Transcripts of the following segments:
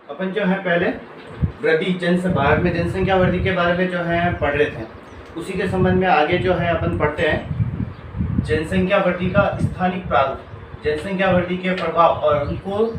अपन जो है पहले वृद्धि भारत में जनसंख्या वृद्धि के बारे में जो है पढ़ रहे थे। उसी के संबंध में आगे जो है अपन पढ़ते हैं जनसंख्या वृद्धि का स्थानिक प्रारूप, जनसंख्या वृद्धि के प्रभाव और उनको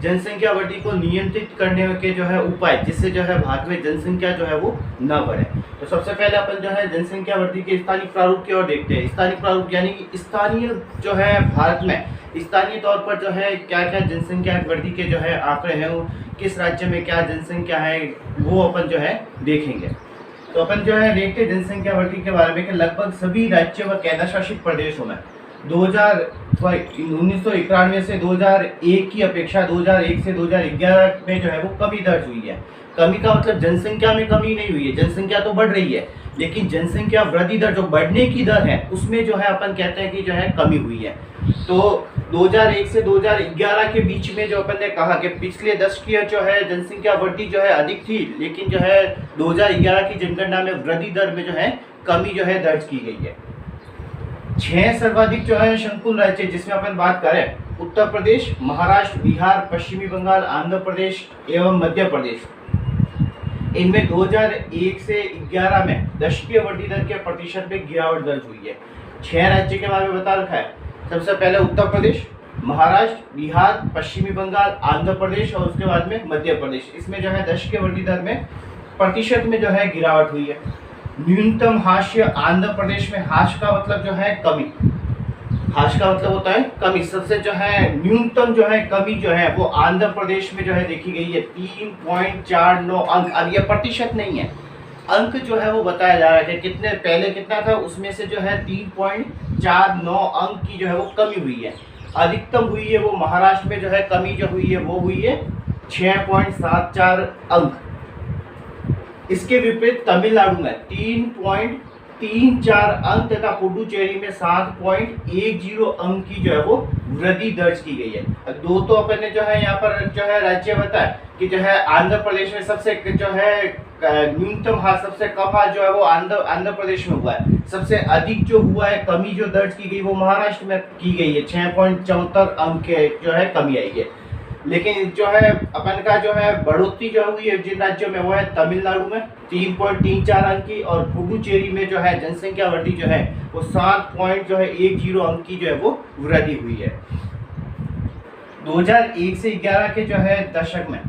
जनसंख्या वृद्धि को नियंत्रित करने के जो है उपाय, जिससे जो है भारत में जनसंख्या जो है वो न बढ़े। तो सबसे पहले अपन जो है जनसंख्या वृद्धि के स्थानिक प्रारूप की ओर देखते हैं। स्थानिक प्रारूप यानी कि स्थानीय जो है भारत में स्थानीय तौर पर जो है क्या क्या जनसंख्या वृद्धि के जो है आंकड़े हैं, वो किस राज्य में क्या जनसंख्या है वो अपन जो है देखेंगे। तो अपन जो है देखते हैं जनसंख्या वृद्धि के बारे में कि लगभग सभी राज्यों व केंद्र शासित प्रदेशों में 1991 से 2001 की अपेक्षा 2001 से 2011 में जो है वो कमी दर्ज हुई है। कमी का मतलब जनसंख्या में कमी नहीं हुई है, जनसंख्या तो बढ़ रही है, लेकिन जनसंख्या वृद्धि दर जो बढ़ने की दर है उसमें जो है अपन कहते हैं कि जो है कमी हुई है। तो 2001 से 2011 के बीच में जो अपन ने कहा कि पिछले 10 की जो है जनसंख्या वृद्धि जो है अधिक थी, लेकिन जो है 2011 की जनगणना में वृद्धि दर में जो है कमी जो है दर्ज की गई है। 6 सर्वाधिक जो है संकुल राज्य जिसमें अपन बात करें उत्तर प्रदेश, महाराष्ट्र, बिहार, पश्चिमी बंगाल, आंध्र प्रदेश एवं मध्य प्रदेश, इनमें 2001 से 11 में दशकीय वृद्धि दर के प्रतिशत में गिरावट दर्ज हुई है। 6 राज्य के बारे में बता रखा है। सबसे पहले उत्तर प्रदेश, महाराष्ट्र, बिहार, पश्चिमी बंगाल, आंध्र प्रदेश और उसके बाद में मध्य प्रदेश, इसमें जो है दशकीय वृद्धि दर में प्रतिशत में जो है गिरावट हुई है। न्यूनतम हास्य आंध्र प्रदेश में, हास्य का मतलब जो है कमी, हास्य का मतलब होता है कमी, सबसे जो है न्यूनतम जो है कमी जो है वो आंध्र प्रदेश में जो है देखी गई है 3.49 अंक। अब ये प्रतिशत नहीं है, अंक जो है वो बताया जा रहा है कि कितने पहले कितना था, उसमें से जो है 3.49 अंक की जो है वो कमी हुई है। अधिकतम हुई है वो महाराष्ट्र में जो है कमी जो हुई है वो हुई है 6.74 अंक। इसके विपरीत तमिलनाडु में 3.34 अंक तथा पुडुचेरी में 7.10 अंक की जो है वो वृद्धि दर्ज की गई है। दो तो अपन ने जो है यहाँ पर जो है राज्य बताया कि जो है आंध्र प्रदेश में सबसे जो है न्यूनतम हार, सबसे कम हार जो है वो आंध्र प्रदेश में हुआ है। सबसे अधिक जो हुआ है कमी जो दर्ज की गई वो महाराष्ट्र में की गई है, 6.74 अंक जो है कमी आई है। लेकिन जो है अपन का जो है बढ़ोतरी जो हुई है जिन राज्यों में वो है तमिलनाडु में 3.34 अंक की, और पुडुचेरी में जो है जनसंख्या वृद्धि जो है वो 7.10 अंक की जो है वो वृद्धि हुई है। 2001 से 11 के जो है दशक में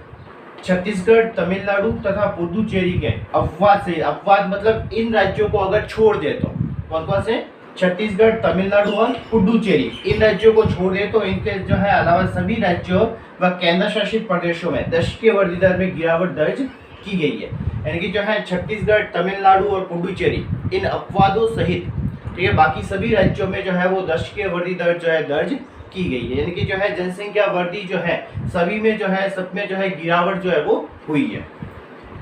छत्तीसगढ़, तमिलनाडु तथा पुडुचेरी के अपवाद से, अपवाद मतलब इन राज्यों को अगर छोड़ दे तो कौन कौन से, छत्तीसगढ़, तमिलनाडु और पुडुचेरी, इन राज्यों को छोड़ दे तो इनके जो है अलावा सभी राज्यों व केंद्र शासित प्रदेशों में दशकीय वृद्धि दर में गिरावट दर्ज की गई है। यानी कि जो है छत्तीसगढ़, तमिलनाडु और पुडुचेरी इन अपवादों सहित ठीक है बाकी सभी राज्यों में जो है वो दशकीय वृद्धि दर जो है दर्ज की गई है। यानी कि जो है जनसंख्या वृद्धि जो है सभी में जो है सब में जो है गिरावट जो है वो हुई है।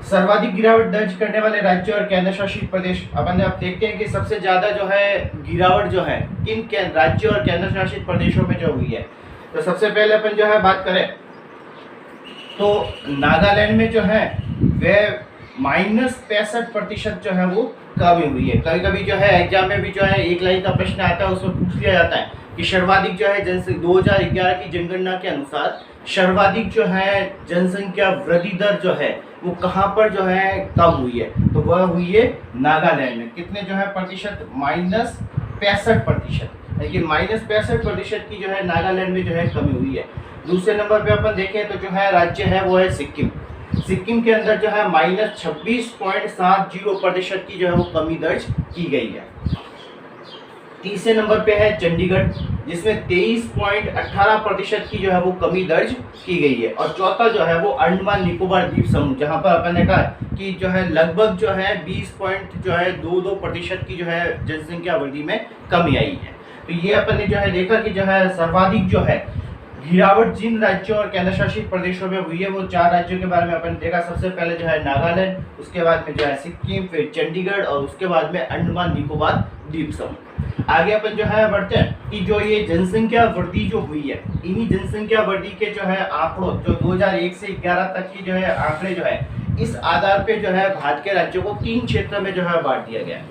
सर्वाधिक गिरावट दर्ज करने वाले राज्य और केंद्र शासित प्रदेश अपन आप देखते हैं कि सबसे ज्यादा जो है गिरावट जो है किन राज्यों और केंद्र शासित प्रदेशों में जो हुई है। तो सबसे पहले अपन जो है बात करें तो नागालैंड में जो है वह -65% जो है वो कमी हुई है। कभी कभी जो है एग्जाम में भी जो है एक लाइन का प्रश्न आता है, उसमें पूछ लिया जाता है कि सर्वाधिक जो है 2011 की जनगणना के अनुसार सर्वाधिक जो है जनसंख्या वृद्धि दर जो है वो कहाँ पर जो है कम हुई है, तो वह हुई है नागालैंड में। कितने जो है प्रतिशत, -65%, लेकिन -65% की जो है नागालैंड में जो है कमी हुई है। दूसरे नंबर पे अपन देखें तो जो है राज्य है वो है सिक्किम। सिक्किम के अंदर जो है -26.70% की जो है वो कमी दर्ज की गई है। तीसरे नंबर पे है चंडीगढ़ जिसमें 23.18% की जो है वो कमी दर्ज की गई है। और चौथा जो है वो अंडमान निकोबार द्वीप समूह, जहां पर अपन ने कहा कि जो है लगभग जो है 20.22% की जो है जनसंख्या वृद्धि में कमी आई है। तो ये अपन ने जो है देखा कि जो है सर्वाधिक जो है गिरावट जिन राज्यों और केंद्र शासित प्रदेशों में हुई है वो 4 राज्यों के बारे में अपन देखा। सबसे पहले जो है नागालैंड, उसके बाद में जो है सिक्किम, फिर चंडीगढ़ और उसके बाद में अंडमान निकोबार द्वीप समूह। आगे अपन जो है बढ़ते हैं कि जो ये जनसंख्या वृद्धि जो हुई है, इन्हीं जनसंख्या वृद्धि के जो है आंकड़ों जो 2001 से 11 तक की जो है आंकड़े जो है इस आधार पे जो है भारत के राज्यों को 3 क्षेत्र में जो है बांट दिया गया है।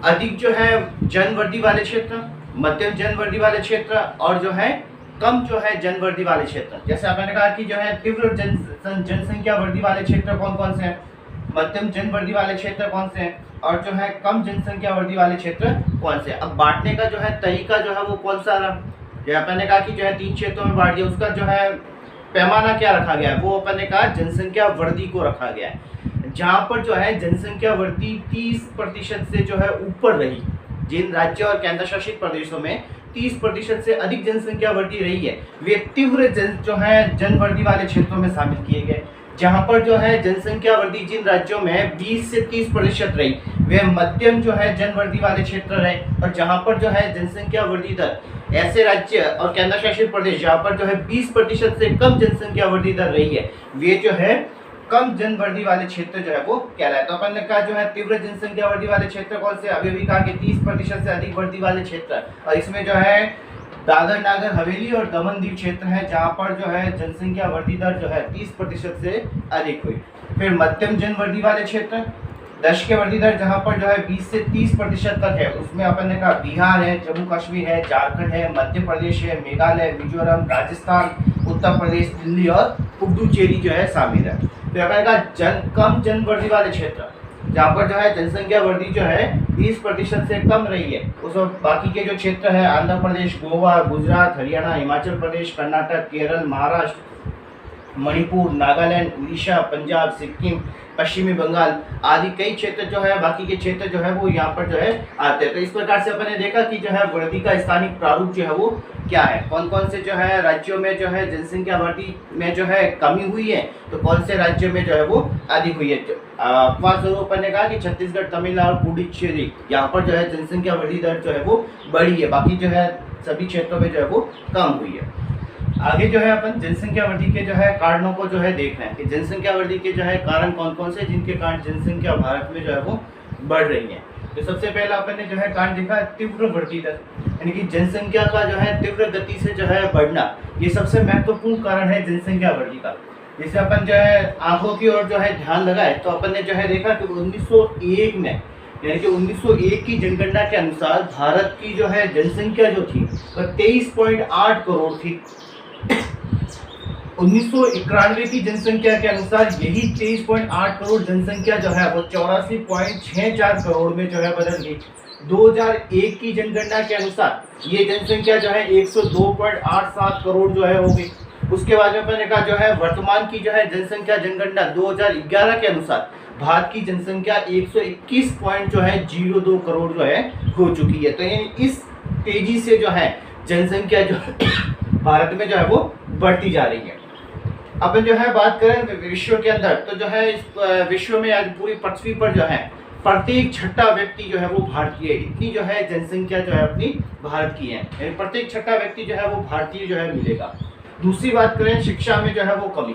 अधिक जो है जनवृद्धि वाले क्षेत्र, मध्यम जनवृद्धि वाले क्षेत्र और जो है कम जो है जनवृद्धि वाले क्षेत्र, जैसे आपने कहा कि जो है तीव्र जनसंख्या वृद्धि वाले क्षेत्र कौन कौन से हैं, मध्यम जनवृद्धि वाले क्षेत्र कौन से हैं, और जो है कम जनसंख्या वृद्धि वाले क्षेत्र कौन से हैं। अब बांटने का जो है तरीका जो है वो कौन सा रहा, जो अपन ने कहा कि जो है 3 क्षेत्रों में बांट दिया, उसका जो है पैमाना क्या रखा गया है, वो अपन ने कहा जनसंख्या वृद्धि को रखा गया है। जहाँ पर जो है जनसंख्या वृद्धि 30% से जो है ऊपर रही, जिन राज्यों और केंद्र शासित प्रदेशों में 30% से अधिक जनसंख्या वृद्धि रही है, वे तीव्र जो है जनवृद्धि वाले क्षेत्रों में शामिल किए गए। जहाँ पर जो है जनसंख्या वृद्धि जिन राज्यों में 20 से 30% रही, वे मध्यम जो है जनवृद्धि वाले क्षेत्र रहे, और जहाँ पर जो है जनसंख्या वृद्धि दर ऐसे राज्य और केंद्र शासित प्रदेश जहाँ पर जो है 20% से कम जनसंख्या वृद्धि दर रही है, वे जो है कम जनवृद्धि वाले क्षेत्र जो है वो कहलाए। तो अपन ने कहा जो है तीव्र जनसंख्या वृद्धि वाले क्षेत्र कौन से, अभी भी कहा कि 30% से अधिक वृद्धि वाले क्षेत्र, और इसमें जो है दादर नागर हवेली और दमन दीव क्षेत्र है जहाँ पर जो है जनसंख्या वृद्धि दर जो है 30% से अधिक हुई। फिर मध्यम जनवृद्धि वाले क्षेत्र, दशक वृद्धि दर जहाँ पर जो है 20 से 30% तक है, उसमें अपन ने कहा बिहार है, जम्मू कश्मीर है, झारखंड है, मध्य प्रदेश है, मेघालय, मिजोरम, राजस्थान, उत्तर प्रदेश, दिल्ली और पुडुचेरी जो है शामिल है। तो अपन ने कहा कम जनवृद्धि वाले क्षेत्र, जहाँ पर जो है जनसंख्या वृद्धि जो है 20% से कम रही है, उस बाकी के जो क्षेत्र है आंध्र प्रदेश, गोवा, गुजरात, हरियाणा, हिमाचल प्रदेश, कर्नाटक, केरल, महाराष्ट्र, मणिपुर, नागालैंड, उड़ीसा, पंजाब, सिक्किम, पश्चिमी बंगाल आदि कई क्षेत्र जो है, बाकी के क्षेत्र जो है वो यहाँ पर जो है आते हैं। तो इस प्रकार से अपन ने देखा कि जो है वृद्धि का स्थानिक प्रारूप जो है वो क्या है, कौन कौन से जो है राज्यों में जो है जनसंख्या वृद्धि में जो है कमी हुई है, तो कौन से राज्यों में जो है वो अधिक हुई है। स्वरूप अपन ने कहा कि छत्तीसगढ़, तमिलनाडु, पुडुचेरी यहाँ पर जो है जनसंख्या वृद्धि दर जो है वो बढ़ी है, बाकी जो है सभी क्षेत्रों में जो है वो कम हुई है। आगे जो है अपन जनसंख्या वृद्धि के जो है कारणों को जो है देख रहे हैं कि जनसंख्या वृद्धि के जो है कारण कौन कौन से, जिनके कारण जनसंख्या भारत में जो है वो बढ़ रही है। तो सबसे पहला अपन ने जो है कारण देखा तीव्र वृद्धि दर, यानी कि जनसंख्या का जो है तीव्र गति से जो है बढ़ना, ये सबसे महत्वपूर्ण कारण है जनसंख्या वृद्धि का। जैसे अपन जो है आंकड़ों की ओर जो है ध्यान लगाए तो अपन ने जो है देखा कि 1901 में, यानी कि 1901 की जनगणना के अनुसार भारत की जो है जनसंख्या जो थी वह 23.8 करोड़ थी। 1991 की जनसंख्या के अनुसार यही 23.8 करोड़ जनसंख्या जो है वो 84.64 करोड़ में जो है बदल गई। 2001 की जनगणना के अनुसार ये जनसंख्या जो है 102.87 करोड़ जो है हो गई। उसके बाद में मैंने कहा जो है वर्तमान की जो है जनसंख्या जनगणना 2011 के अनुसार भारत की जनसंख्या 121.02 करोड़ जो है हो चुकी है। तो इस तेजी से जो है जनसंख्या जो भारत में जो है वो बढ़ती जा रही है। अब जो है बात करें विश्व के अंदर, तो जो है इस विश्व में आज पूरी पृथ्वी पर जो है प्रत्येक छठा व्यक्ति जो है वो भारतीय है। इतनी जो है जनसंख्या जो है अपनी भारत की है, यानी प्रत्येक छठा व्यक्ति जो है वो भारतीय जो है मिलेगा। दूसरी बात करें शिक्षा में जो है वो कमी,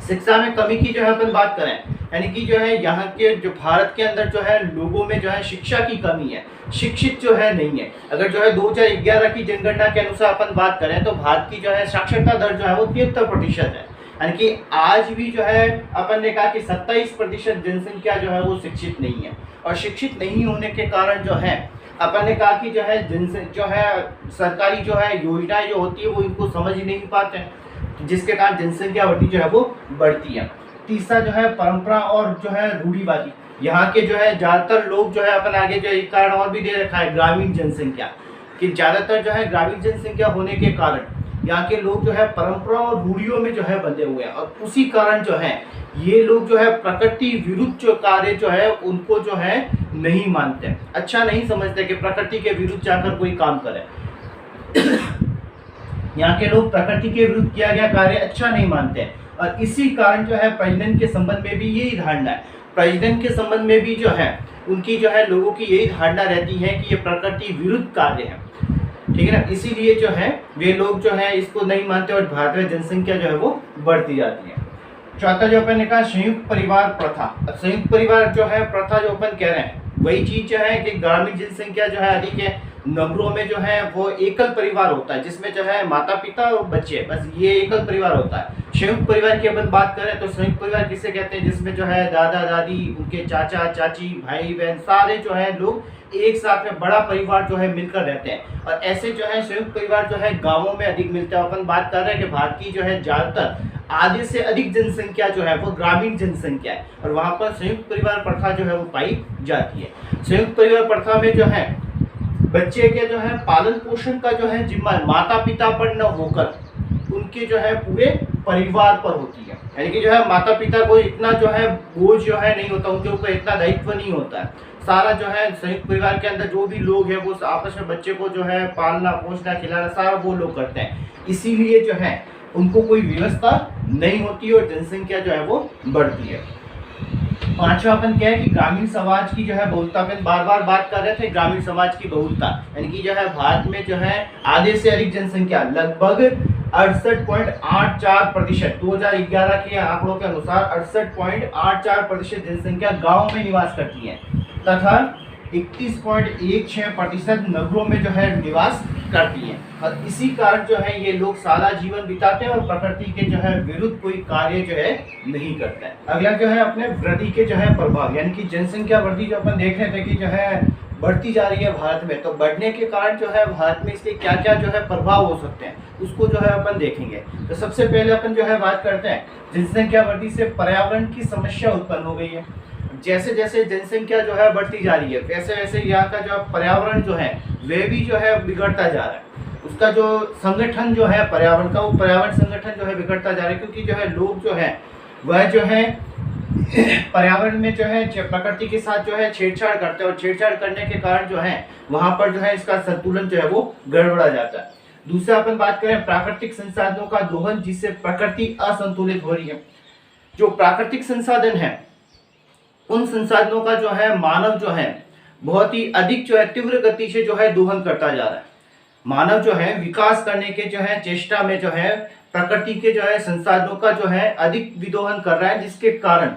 शिक्षा में कमी की जो है अपन बात करें, यानी कि जो है यहाँ के जो भारत के अंदर जो है लोगों में जो है शिक्षा की कमी है, शिक्षित जो है नहीं है। अगर जो है 2011 की जनगणना के अनुसार अपन बात करें तो भारत की जो है साक्षरता दर जो है वो 73% है, यानी कि आज भी जो है अपन ने कहा कि 27% जनसंख्या जो है वो शिक्षित नहीं है। और शिक्षित नहीं होने के कारण जो है अपन ने कहा कि जो है जो है सरकारी जो है योजनाएं जो होती है वो इनको समझ ही नहीं पाते हैं, जिसके कारण जनसंख्या वृद्धि जो है वो बढ़ती है। तीसरा जो है परंपरा और जो है रूढ़िवादी, यहाँ के जो है ज़्यादातर लोग जो है अपन आगे जो एक कारण और भी दे रखा है ग्रामीण जनसंख्या, कि ज़्यादातर जो है ग्रामीण जनसंख्या होने के कारण यहाँ के लोग जो है परंपरा और रूढ़ियों में जो है बंधे हुए हैं, और उसी कारण जो है ये लोग जो है प्रकृति विरुद्ध जो कार्य जो है उनको जो है नहीं मानते, अच्छा नहीं समझते कि प्रकृति के विरुद्ध जाकर कोई काम करे। यहाँ के लोग प्रकृति के विरुद्ध किया गया कार्य अच्छा नहीं मानते हैं, और इसी कारण जो है प्रजनन के संबंध में भी यही धारणा है। प्रजनन के संबंध में भी जो है उनकी जो है लोगों की यही धारणा रहती है कि ये प्रकृति विरुद्ध कार्य है, ठीक है ना, इसीलिए जो है वे लोग जो है इसको नहीं मानते और भारत में जनसंख्या जो है वो बढ़ती जाती है। चौथा जो अपन ने कहा संयुक्त परिवार प्रथा। अब संयुक्त परिवार जो है प्रथा जो अपन कह रहे हैं वही चीज जो है कि ग्रामीण जनसंख्या जो है अधिक है, नगरों में जो है वो एकल परिवार होता है, जिसमें जो है माता पिता और बच्चे, बस ये एकल परिवार होता है। संयुक्त परिवार की अपन बात करें तो संयुक्त परिवार किसे कहते हैं, जिसमें जो है दादा दादी, उनके चाचा चाची, भाई बहन, सारे जो है लोग एक साथ में बड़ा परिवार जो है मिलकर रहते हैं। और ऐसे जो है संयुक्त परिवार जो है गाँवों में अधिक मिलते हैं। अपन बात कर रहे हैं कि भारत की जो है ज्यादातर आधे से अधिक जनसंख्या जो है वो ग्रामीण जनसंख्या है, और वहां पर संयुक्त परिवार प्रथा जो है वो पाई जाती है। संयुक्त परिवार प्रथा में जो है बच्चे के जो है पालन पोषण का जो है जिम्मा माता पिता पर न होकर उनके जो है पूरे परिवार पर होती है। यानी कि जो है माता पिता को इतना जो है बोझ जो है नहीं होता, उनके ऊपर इतना दायित्व नहीं होता है। सारा जो है संयुक्त परिवार के अंदर जो भी लोग हैं वो आपस में बच्चे को जो है पालना पोषना खिलाना सारा वो लोग करते हैं, इसीलिए जो है उनको कोई व्यवस्था नहीं होती और जनसंख्या जो है वो बढ़ती है। पांचवा अपन क्या है कि ग्रामीण समाज की जो है बहुलता, अपन बार बार बात कर रहे थे ग्रामीण समाज की बहुलता, यानी कि जो है भारत में जो है आधे से अधिक जनसंख्या लगभग 68.84%, 2011 के आंकड़ों के अनुसार 68.84% जनसंख्या गाँव में निवास करती है तथा 31.16% नगरों में जो है निवास करती है। और इसी कारण जो है ये लोग सादा जीवन बिताते हैं और प्रकृति के जो है विरुद्ध कोई कार्य जो है नहीं करते हैं। अगला जो है अपने वृद्धि के जो है प्रभाव, यानी कि जनसंख्या वृद्धि जो अपन देख रहे थे कि जो है बढ़ती जा रही है भारत में, तो बढ़ने के कारण जो है भारत में इसके क्या क्या जो है प्रभाव हो सकते हैं उसको जो है अपन देखेंगे। तो सबसे पहले अपन जो है बात करते हैं जनसंख्या वृद्धि से पर्यावरण की समस्या उत्पन्न हो गई है। जैसे जैसे जनसंख्या जो है बढ़ती जा रही है वैसे वैसे यहाँ का जो पर्यावरण जो है वे भी जो है बिगड़ता जा रहा है। उसका जो संगठन जो है पर्यावरण का, वो पर्यावरण संगठन जो है बिगड़ता जा रहा है, क्योंकि जो है लोग जो है वह जो है पर्यावरण में जो है प्रकृति के साथ जो है छेड़छाड़ करते हैं, और छेड़छाड़ करने के कारण जो है वहां पर जो है इसका संतुलन जो है वो गड़बड़ा जाता है। दूसरा अपन बात करें प्राकृतिक संसाधनों का दोहन, जिससे प्रकृति असंतुलित हो रही है। जो प्राकृतिक संसाधन है उन संसाधनों का जो है मानव जो है बहुत ही अधिक जो है तीव्र गति से जो है दोहन करता जा रहा है। मानव जो है विकास करने के जो है चेष्टा में जो है प्रकृति के जो है संसाधनों का जो है अधिक विदोहन कर रहा है, जिसके कारण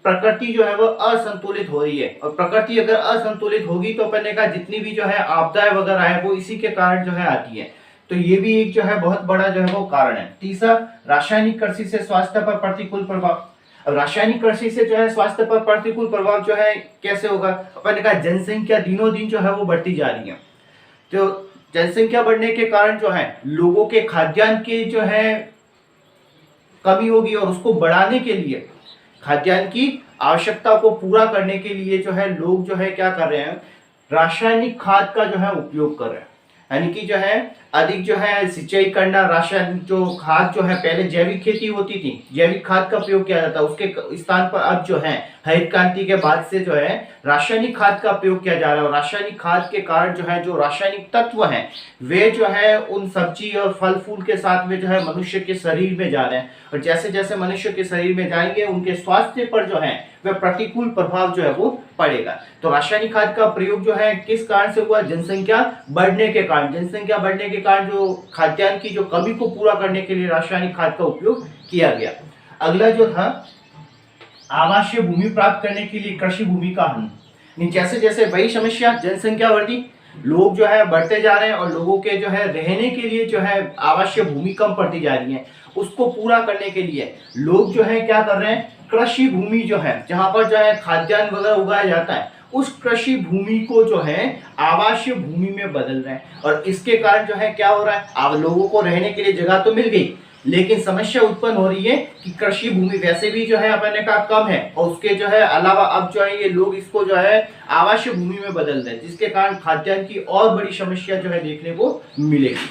प्रकृति जो है वो असंतुलित हो रही है। और प्रकृति अगर असंतुलित होगी तो अपने का जितनी भी जो है आपदाएं वगैरह है वो इसी के कारण जो है आती है। तो ये भी एक जो है बहुत बड़ा जो है वो कारण है। तीसरा, रासायनिक कृषि से स्वास्थ्य पर प्रतिकूल प्रभाव। अब रासायनिक कृषि से जो है स्वास्थ्य पर प्रतिकूल प्रभाव जो है कैसे होगा, अपन का जनसंख्या दिनों दिन जो है वो बढ़ती जा रही है। तो जनसंख्या बढ़ने के कारण जो है लोगों के खाद्यान्न की जो है कमी होगी, और उसको बढ़ाने के लिए खाद्यान्न की आवश्यकता को पूरा करने के लिए जो है लोग जो है क्या कर रहे हैं, रासायनिक खाद का जो है उपयोग कर रहे हैं। यानी कि जो है अधिक जो है सिंचाई करना, रासायनिक जो खाद जो है पहले जैविक खेती होती थी, जैविक खाद का प्रयोग किया जाता, उसके स्थान पर अब जो है हरित क्रांति के बाद से जो है रासायनिक खाद का प्रयोग किया जा रहा है। और रासायनिक खाद के कारण जो है जो रासायनिक तत्व हैं वे जो है उन सब्जी और फल फूल के साथ में जो है मनुष्य के शरीर में जा रहे हैं, और जैसे जैसे मनुष्य के शरीर में जाएंगे उनके स्वास्थ्य पर जो है वह प्रतिकूल प्रभाव जो है वो पड़ेगा। तो रासायनिक खाद का प्रयोग जो है किस कारण से हुआ, जनसंख्या बढ़ने के कारण। जनसंख्या बढ़ने के कारण जो खाद्यान्न की जो कमी को पूरा करने के लिए रासायनिक खाद का उपयोग किया गया। अगला जो था आवासीय भूमि प्राप्त करने के लिए कृषि भूमि का हनन। जैसे जैसे वही समस्या, जनसंख्या वृद्धि, लोग जो है बढ़ते जा रहे हैं और लोगों के जो है रहने के लिए जो है आवासीय भूमि कम पड़ती जा रही है, उसको पूरा करने के लिए लोग जो है क्या कर रहे हैं, कृषि भूमि जो है जहां पर जो है खाद्यान्न वगैरह उगाया जाता है उस कृषि भूमि को जो है आवासीय भूमि में बदल रहे हैं। और इसके कारण जो है क्या हो रहा है, अब लोगों को रहने के लिए जगह तो मिल गई, लेकिन समस्या उत्पन्न हो रही है कि कृषि भूमि वैसे भी जो है अपने का कम है, और उसके जो है अलावा अब जो है ये लोग इसको जो है आवासीय भूमि में बदल रहे हैं, जिसके कारण खाद्यान्न की और बड़ी समस्या जो है देखने को मिलेगी।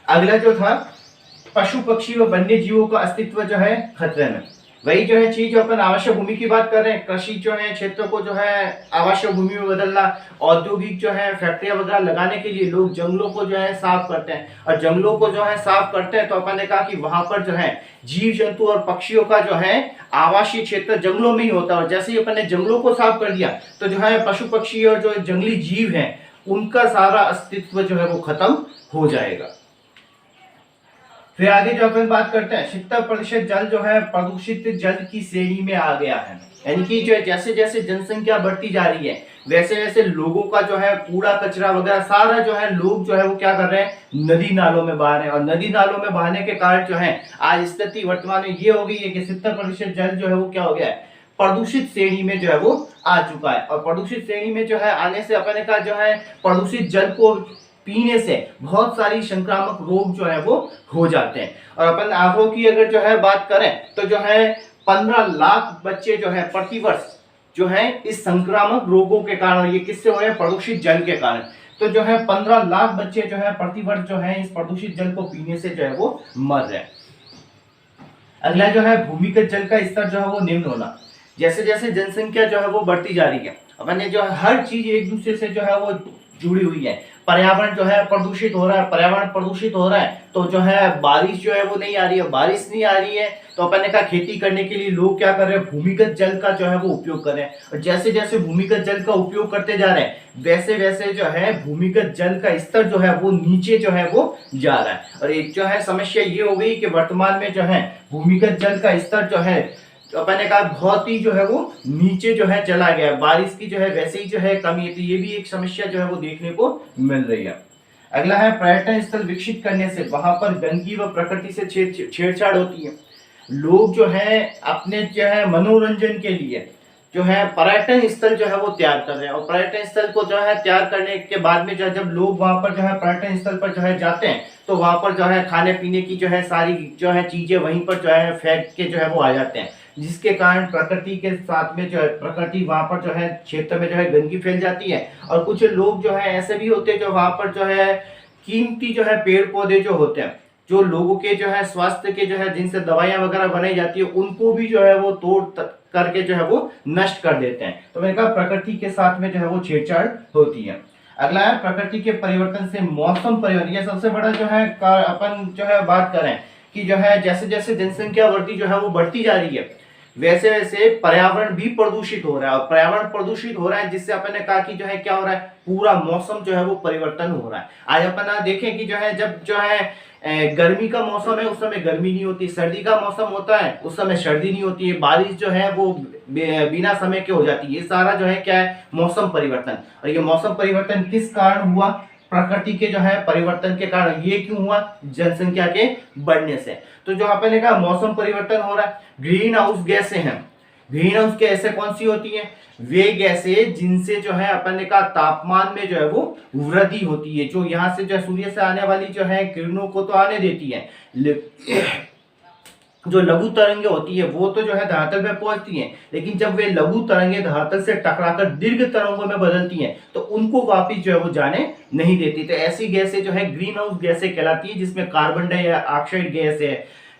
अगला जो था पशु पक्षी व वन्य जीवों का अस्तित्व जो है खतरे में। वही जो है चीज जो अपन आवासीय भूमि की बात कर रहे हैं, कृषि जो है क्षेत्र को जो है आवासीय भूमि में बदलना, औद्योगिक जो है फैक्ट्रियां वगैरह लगाने के लिए लोग जंगलों को जो है साफ करते हैं, और जंगलों को जो है साफ करते हैं तो अपन ने कहा कि वहां पर जो है जीव जंतु और पक्षियों का जो है आवासीय क्षेत्र जंगलों में ही होता है। और जैसे ही अपन ने जंगलों को साफ कर दिया तो जो है पशु पक्षी और जो जंगली जीव है उनका सारा अस्तित्व जो है वो खत्म हो जाएगा। फिर आगे जो अपन बात करते हैं, 70% जल जो है प्रदूषित जल की श्रेणी में आ गया है। यानी कि जो है जैसे जैसे जनसंख्या बढ़ती जा रही है वैसे वैसे लोगों का जो है कूड़ा कचरा वगैरह सारा जो है लोग जो है वो क्या कर रहे हैं, नदी नालों में बहा रहे हैं। और नदी नालों में बहाने के कारण जो है आज स्थिति वर्तमान में ये हो गई है कि 70% जल जो है वो क्या हो गया है, प्रदूषित श्रेणी में जो है वो आ चुका है। और प्रदूषित श्रेणी में जो है आने से अपने का जो है प्रदूषित जल को पीने से बहुत सारी संक्रामक रोग जो है वो हो जाते हैं। और अपन आंकड़ों की अगर जो है बात करें तो जो है 15 लाख बच्चे जो है प्रतिवर्ष जो है इस संक्रामक रोगों के कारण, ये किससे हो रहे हैं, प्रदूषित जल के कारण। तो जो है 15 लाख बच्चे जो है प्रतिवर्ष जो है इस प्रदूषित जल को पीने से जो है वो मर रहे हैं। अगला जो है भूमिगत जल का स्तर जो है वो निम्न होना। जैसे जैसे जनसंख्या जो है वो बढ़ती जा रही है, अपने जो है हर चीज एक दूसरे से जो है वो जुड़ी हुई है। पर्यावरण जो है प्रदूषित हो रहा है, पर्यावरण प्रदूषित हो रहा है तो जो है बारिश जो है वो नहीं आ रही है, बारिश नहीं आ रही है तो अपन ने कहा खेती करने के लिए लोग क्या कर रहे हैं, भूमिगत जल का जो है वो उपयोग कर रहे हैं। और जैसे जैसे भूमिगत जल का उपयोग करते जा रहे हैं वैसे वैसे जो है भूमिगत जल का स्तर जो है वो नीचे जो है वो जा रहा है। और एक जो है समस्या ये हो गई कि वर्तमान में जो है भूमिगत जल का स्तर जो है तो अपन ने कहा बहुत ही जो है वो नीचे जो है चला गया, बारिश की जो है वैसे ही जो है कमी है। तो ये भी एक समस्या जो है वो देखने को मिल रही है। अगला है पर्यटन स्थल विकसित करने से वहां पर गंदगी व प्रकृति से छेड़छाड़ होती है। लोग जो है अपने जो है मनोरंजन के लिए जो है पर्यटन स्थल जो है वो तैयार कर रहे हैं। और पर्यटन स्थल को जो है तैयार करने के बाद में जो है जब लोग वहां पर जो है पर्यटन स्थल पर जो है जाते हैं तो वहां पर जो है खाने पीने की जो है सारी जो है चीजें वहीं पर जो है फेंक के जो है वो आ जाते हैं, जिसके कारण प्रकृति के साथ में जो है प्रकृति वहां पर जो है क्षेत्र में जो है गंदगी फैल जाती है। और कुछ लोग जो है ऐसे भी होते हैं जो वहां पर जो है कीमती जो है पेड़ पौधे जो होते हैं, जो लोगों के जो है स्वास्थ्य के जो है जिनसे दवाइयां वगैरह बनाई जाती है उनको भी जो है वो तोड़ करके जो है वो नष्ट कर देते हैं। तो मैंने कहा प्रकृति के साथ में जो है वो छेड़छाड़ होती है। अगला है प्रकृति के परिवर्तन से मौसम परिवर्तन। ये सबसे बड़ा जो है अपन जो है बात करें कि जो है जैसे जैसे जनसंख्या वृद्धि जो है वो बढ़ती जा रही है वैसे वैसे पर्यावरण भी प्रदूषित हो रहा है। और पर्यावरण प्रदूषित हो रहा है जिससे अपन ने कहा कि जो है क्या हो रहा है, पूरा मौसम जो है वो परिवर्तन हो रहा है। आज अपन देखें कि जो है जब जो है गर्मी का मौसम है उस समय गर्मी नहीं होती, सर्दी का मौसम होता है उस समय सर्दी नहीं होती है, बारिश जो है वो बिना समय के हो जाती है। ये सारा जो है क्या है, मौसम परिवर्तन। और ये मौसम परिवर्तन किस कारण हुआ, प्रकृति के जो है परिवर्तन के कारण। ये क्यों हुआ, जनसंख्या के बढ़ने से। तो जो अपन ने कहा मौसम परिवर्तन हो रहा है। ग्रीन हाउस गैसें हैं, ग्रीन हाउस गैसें कौन सी होती हैं, वे गैसें जिनसे जो है अपन ने कहा तापमान में जो है वो वृद्धि होती है। जो यहाँ से जो सूर्य से आने वाली जो है किरणों को तो आने देती है, जो लघु तरंगे होती है वो तो जो है धरातल पे पहुंचती हैं, लेकिन जब वे लघु तरंगे धरातल से टकराकर दीर्घ तरंगों में बदलती हैं तो उनको वापस जो है वो जाने नहीं देती। तो ऐसी गैसें जो है ग्रीन हाउस गैसें कहलाती है, जिसमें कार्बन डाइऑक्साइड गैस है,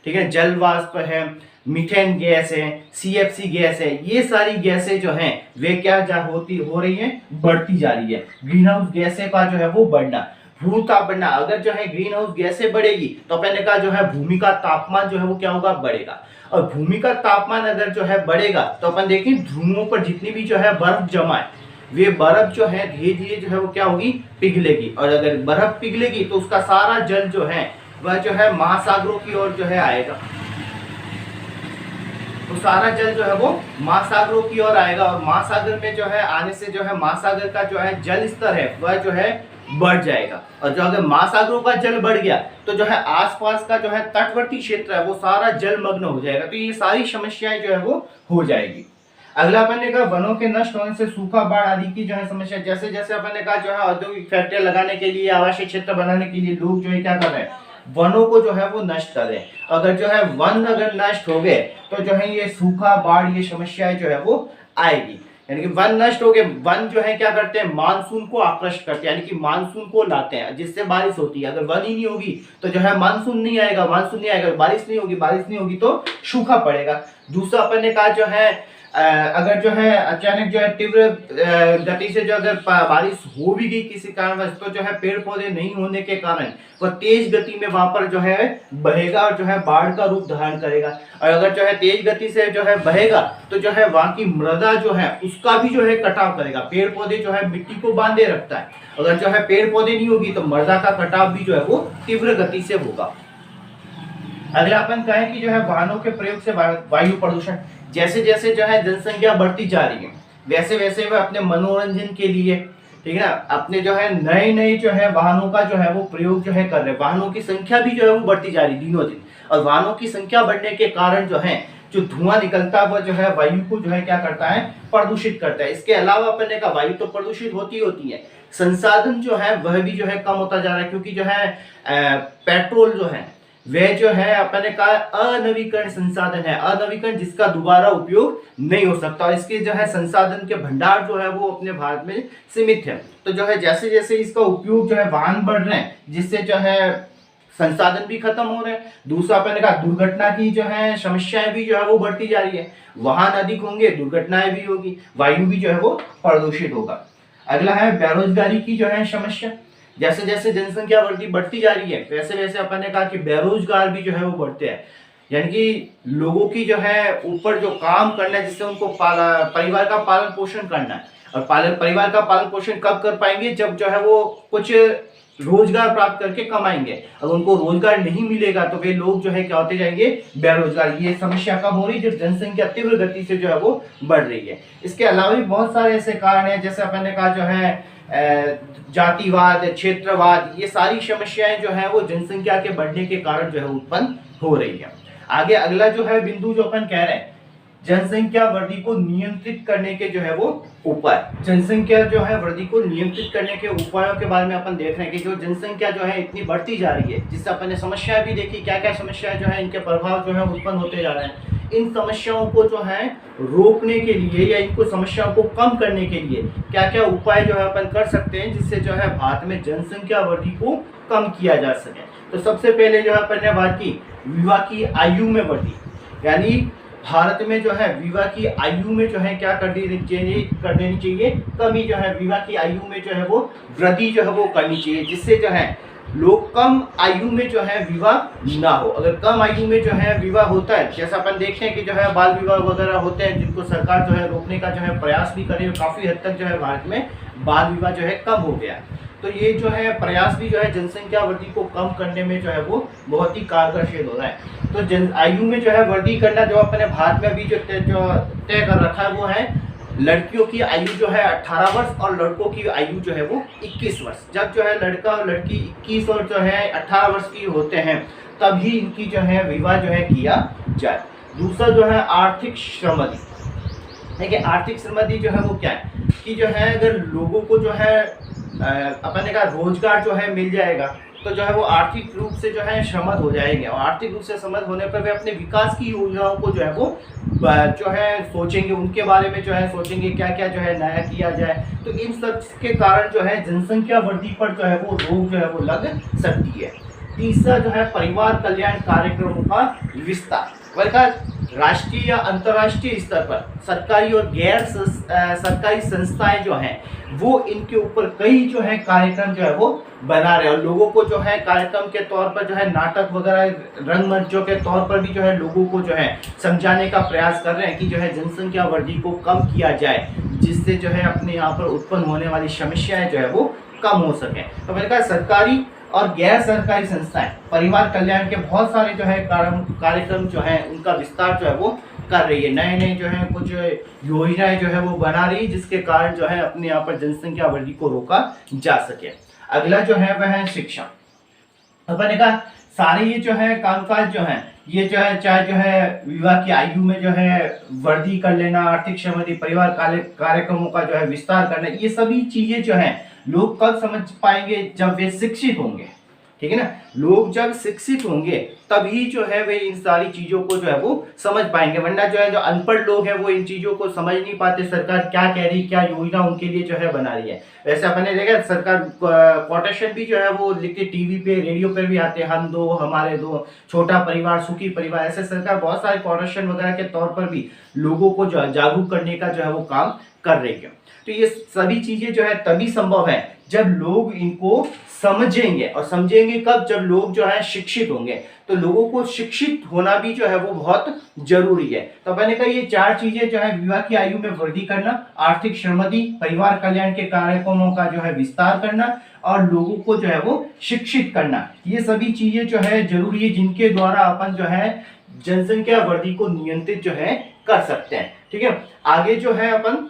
ठीक है, जल वाष्प है, मीथेन गैस है, सीएफसी गैस है। ये सारी गैसें जो हैं वे क्या हो रही हैं, बढ़ती जा रही है। ग्रीन हाउस गैसें का जो है वो बढ़ना, भूताप बढ़ना। अगर जो है ग्रीन हाउस गैसें बढ़ेगी तो अपन ने कहा जो है भूमि का तापमान जो है वो क्या होगा, बढ़ेगा। और भूमि का तापमान अगर जो है बढ़ेगा तो अपन देखें ध्रुवों पर जितनी भी जो है बर्फ जमा है वे बर्फ जो है धीरे धीरे जो है वो क्या होगी, पिघलेगी। और अगर बर्फ पिघलेगी तो उसका सारा जल जो है वह जो है महासागरों की ओर जो है आएगा। तो सारा जल जो है वो महासागरों की ओर आएगा। और महासागर में जो है आने से जो है महासागर का जो है जल स्तर है वह जो है बढ़ जाएगा। और जो अगर महासागरों का जल बढ़ गया तो जो है आसपास का जो है तटवर्ती क्षेत्र है वो सारा जलमग्न हो जाएगा। तो ये सारी समस्याएं जो है वो हो जाएगी। अगला अपन ने कहा वनों के नष्ट होने से सूखा, बाढ़ आदि की जो है समस्या। जैसे जैसे अपन ने कहा जो है औद्योगिक फैक्ट्रियां लगाने के लिए, आवासीय क्षेत्र बनाने के लिए लोग जो है क्या कर रहे हैं, वनों को जो है वो नष्ट कर रहे हैं। अगर जो है वन अगर नष्ट हो गए तो जो है ये सूखा, बाढ़, ये समस्याएं जो है वो आएगी। यानी कि वन नष्ट हो गए, वन जो है क्या करते हैं, मानसून को आकर्षित करते हैं, यानी कि मानसून को लाते हैं जिससे बारिश होती है। अगर वन ही नहीं होगी तो जो है मानसून नहीं आएगा, मानसून नहीं आएगा, बारिश नहीं होगी, बारिश नहीं होगी तो सूखा पड़ेगा। दूसरा अपन ने कहा जो है अगर जो है अचानक जो है तीव्र गति से जो अगर बारिश हो भी गई किसी कारणवश तो जो है पेड़ पौधे नहीं होने के कारण वह तेज गति में वहां पर जो है बहेगा और जो है बाढ़ का रूप धारण करेगा। और अगर जो है तेज गति से जो है बहेगा तो जो है वहां की मृदा जो है उसका भी जो है कटाव करेगा। पेड़ पौधे जो है मिट्टी को बांधे रखता है, अगर जो है पेड़ पौधे नहीं होगी तो मृदा का कटाव भी जो है वो तीव्र गति से होगा। अगला अपन कहें कि जो है वाहनों के प्रयोग से वायु प्रदूषण, जैसे जैसे जो है जनसंख्या बढ़ती जा रही है वैसे वैसे वह अपने मनोरंजन के लिए, ठीक है ना, अपने जो है नए नए जो है वाहनों का जो है वो प्रयोग जो है कर रहे हैं। वाहनों की संख्या भी जो है वो बढ़ती जा रही है दिनों दिन, और वाहनों की संख्या बढ़ने के कारण जो है जो धुआं निकलता है वो जो है वायु को जो है क्या करता है, प्रदूषित करता है। इसके अलावा अपन ने कहा वायु तो प्रदूषित होती है, संसाधन जो है वह भी जो है कम होता जा रहा है, क्योंकि जो है पेट्रोल जो है वह जो है अपन ने कहा अनवीकरण संसाधन है, अनवीकरण जिसका दोबारा उपयोग नहीं हो सकता, और इसके जो है संसाधन के भंडार जो है वो अपने भारत में सीमित है। तो जो है जैसे जैसे इसका उपयोग जो है वाहन बढ़ रहे हैं, जिससे जो है संसाधन भी खत्म हो रहे हैं। दूसरा अपन ने कहा दुर्घटना की जो है समस्याएं भी जो है वो बढ़ती जा रही है, वाहन अधिक होंगे दुर्घटनाएं भी होगी, वायु भी जो है वो प्रदूषित होगा। अगला है बेरोजगारी की जो है समस्या, जैसे जैसे जनसंख्या बढ़ती जा रही है वैसे वैसे अपन ने कहा कि बेरोजगार भी जो है वो बढ़ते हैं, यानी कि लोगों की जो है ऊपर जो काम करना है जिससे उनको परिवार का पालन पोषण करना है, और परिवार का पालन पोषण कब कर पाएंगे, जब जो है वो कुछ रोजगार प्राप्त करके कमाएंगे। अगर उनको रोजगार नहीं मिलेगा तो वे लोग जो है क्या होते जाएंगे, बेरोजगार। ये समस्या कब हो रही है, जब जनसंख्या तीव्र गति से जो है वो बढ़ रही है। इसके अलावा भी बहुत सारे ऐसे कारण हैं, जैसे अपन ने कहा जो है जातिवाद, क्षेत्रवाद, ये सारी समस्याएं जो है वो जनसंख्या के बढ़ने के कारण जो है उत्पन्न हो रही है। आगे अगला जो है बिंदु जो अपन कह रहे हैं, जनसंख्या वृद्धि को नियंत्रित करने के जो है वो उपाय। जनसंख्या जो है वृद्धि को नियंत्रित करने के उपायों के बारे में अपन देख रहे हैं कि जो जनसंख्या जो है इतनी बढ़ती जा रही है, जिससे अपन ने समस्याएं भी देखी, क्या क्या समस्याएं जो है इनके प्रभाव जो है उत्पन्न होते जा रहे हैं। इन समस्याओं को जो है रोकने के लिए या इनको समस्याओं को कम करने के लिए क्या क्या उपाय जो है अपन कर सकते हैं, जिससे जो है भारत में जनसंख्या वृद्धि को कम किया जा सके। तो सबसे पहले जो है अपन ने बात की विवाह की आयु में वृद्धि, यानी भारत में जो है विवाह की आयु में जो है क्या कर देनी चाहिए, कमी जो है विवाह की आयु में जो है वो वृद्धि जो है वो करनी चाहिए, जिससे जो है लोग कम आयु में जो है विवाह ना हो। अगर कम आयु में जो है विवाह होता है, जैसा अपन देखते हैं कि जो है बाल विवाह वगैरह होते हैं, जिनको सरकार जो है रोकने का जो है प्रयास भी करे, काफी हद तक जो है भारत में बाल विवाह जो है कम हो गया। तो ये जो है प्रयास भी जो है जनसंख्या वृद्धि को कम करने में जो है वो बहुत ही कारगर सिद्ध हो रहा है। तो आयु में जो है वृद्धि करना जो अपने भारत में अभी जो तय कर रखा है वो है लड़कियों की आयु जो है 18 वर्ष और लड़कों की आयु जो है वो 21 वर्ष। जब जो है लड़का और लड़की 21 और जो है 18 वर्ष की होते हैं तभी इनकी जो है विवाह जो है किया जाए। दूसरा जो है आर्थिक श्रमदि। देखिए आर्थिक श्रमदि जो है वो क्या है कि जो है अगर लोगों को जो है अपन ने कहा रोजगार जो है मिल जाएगा तो जो है वो आर्थिक रूप से जो है समृद्ध हो जाएंगे, और आर्थिक रूप से समृद्ध होने पर वे अपने विकास की योजनाओं को जो है वो जो है सोचेंगे, उनके बारे में जो है सोचेंगे क्या क्या जो है नया किया जाए। तो इन सब के कारण जो है जनसंख्या वृद्धि पर जो है वो रोक जो है वो लग सकती है। तीसरा जो है परिवार कल्याण कार्यक्रमों का विस्तार। राष्ट्रीय या अंतर्राष्ट्रीय स्तर पर सरकारी और गैर सरकारी संस्थाएं जो हैं वो इनके ऊपर कई जो है कार्यक्रम जो है वो बना रहे हैं, और लोगों को जो है कार्यक्रम के तौर पर जो है नाटक वगैरह रंगमंचों के तौर पर भी जो है लोगों को जो है समझाने का प्रयास कर रहे हैं कि जो है जनसंख्या वृद्धि को कम किया जाए, जिससे जो है अपने यहाँ पर उत्पन्न होने वाली समस्याएं जो है वो कम हो सके। तो मैंने कहा सरकारी और गैर सरकारी संस्थाएं परिवार कल्याण के बहुत सारे जो है कार्यक्रम जो है उनका विस्तार जो है वो कर रही है, नए नए जो है कुछ योजनाएं जो है वो बना रही है, जिसके कारण जो है अपने यहाँ पर जनसंख्या वृद्धि को रोका जा सके। अगला जो है वह है शिक्षा। अपन ने कहा सारे ये जो है कामकाज जो है ये जो है चाहे जो है विवाह की आयु में जो है वृद्धि कर लेना, आर्थिक समृद्धि, परिवार कार्यक्रमों का जो है विस्तार करना, ये सभी चीजें जो है लोग कब समझ पाएंगे, जब वे शिक्षित होंगे। ठीक है ना, लोग जब शिक्षित होंगे तभी जो है वे इन सारी चीजों को जो है वो समझ पाएंगे, वरना जो है जो अनपढ़ लोग हैं वो इन चीजों को समझ नहीं पाते सरकार क्या कह रही, क्या योजना उनके लिए जो है बना रही है। वैसे अपने देखा सरकार कोटेशन भी जो है वो लिखते टीवी पे रेडियो पर भी आते हैं, हम दो हमारे दो, छोटा परिवार सुखी परिवार, ऐसे सरकार बहुत सारे कोटेशन वगैरह के तौर पर भी लोगों को जो जागरूक करने का जो है वो काम कर रही है। तो ये सभी चीजें जो है तभी संभव है जब लोग इनको समझेंगे, और समझेंगे कब, जब लोग जो है शिक्षित होंगे। तो लोगों को शिक्षित होना भी जो है वो बहुत जरूरी है। तो मैंने कहा ये 4 चीजें जो है, विवाह की आयु में वृद्धि करना, आर्थिक समृद्धि, परिवार कल्याण के कार्यक्रमों का जो है विस्तार करना, और लोगों को जो है वो शिक्षित करना, ये सभी चीजें जो है जरूरी है, जिनके द्वारा अपन जो है जनसंख्या वृद्धि को नियंत्रित जो है कर सकते हैं। ठीक है, आगे जो है अपन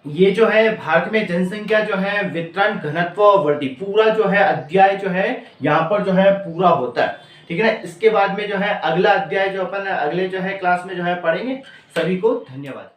ये जो है भारत में जनसंख्या जो है वितरण, घनत्व और वृद्धि, पूरा जो है अध्याय जो है यहाँ पर जो है पूरा होता है। ठीक है ना, इसके बाद में जो है अगला अध्याय जो अपन अगले जो है क्लास में जो है पढ़ेंगे। सभी को धन्यवाद।